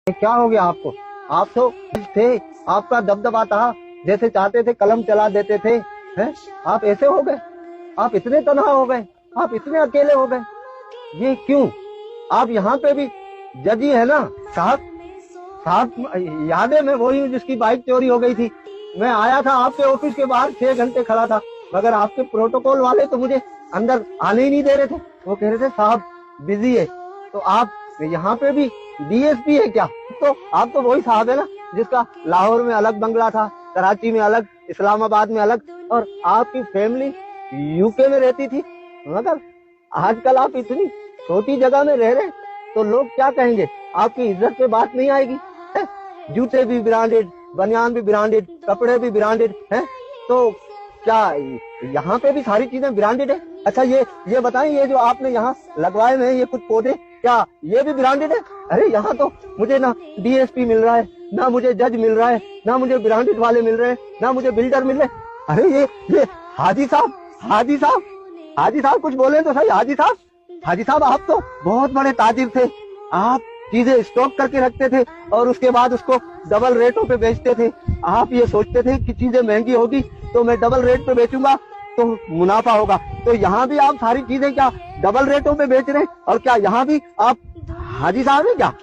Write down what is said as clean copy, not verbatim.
क्या हो गया आपको? आप तो थे, आपका दबदबा था, जैसे चाहते थे कलम चला देते थे, हैं? आप ऐसे हो गए, आप इतने तन्हा हो गए, आप इतने अकेले हो गए, ये क्यों? आप यहाँ पे भी जज ही है ना साहब। साहब याद है, मैं वही हूँ जिसकी बाइक चोरी हो गई थी। मैं आया था आपके ऑफिस के बाहर 6 घंटे खड़ा था, मगर आपके प्रोटोकॉल वाले तो मुझे अंदर आने ही नहीं दे रहे थे। वो कह रहे थे साहब बिजी है। तो आप यहाँ पे भी डीएसपी है क्या? तो आप तो वही साहब है ना जिसका लाहौर में अलग बंगला था, कराची में अलग, इस्लामाबाद में अलग, और आपकी फैमिली यूके में रहती थी। मगर आजकल आप इतनी छोटी जगह में रह रहे, तो लोग क्या कहेंगे? आपकी इज्जत पे बात नहीं आएगी? जूते भी ब्रांडेड, बनियान भी ब्रांडेड, कपड़े भी ब्रांडेड हैं, तो क्या यहाँ पे भी सारी चीजें ब्रांडेड है? अच्छा ये बताएं, ये जो आपने यहाँ लगवाए हुए हैं ये कुछ पौधे, क्या ये भी ब्रांडेड है? अरे यहाँ तो मुझे ना डीएसपी मिल रहा है, ना मुझे जज मिल रहा है, ना मुझे ब्रांडेड वाले मिल रहे हैं, ना मुझे बिल्डर मिल रहे हैं। अरे ये हाजी साहब, हाजी साहब, हाजी साहब कुछ बोले तो सही। हाजी साहब, हाजी साहब आप तो बहुत बड़े ताजिर थे। आप चीजें स्टॉक करके रखते थे और उसके बाद उसको डबल रेटों पे बेचते थे। आप ये सोचते थे कि चीजें महंगी होगी तो मैं डबल रेट पे बेचूंगा तो मुनाफा होगा। तो यहाँ भी आप सारी चीजें क्या डबल रेटों पे बेच रहे हैं? और क्या यहाँ भी आप हाजी साहब हैं क्या?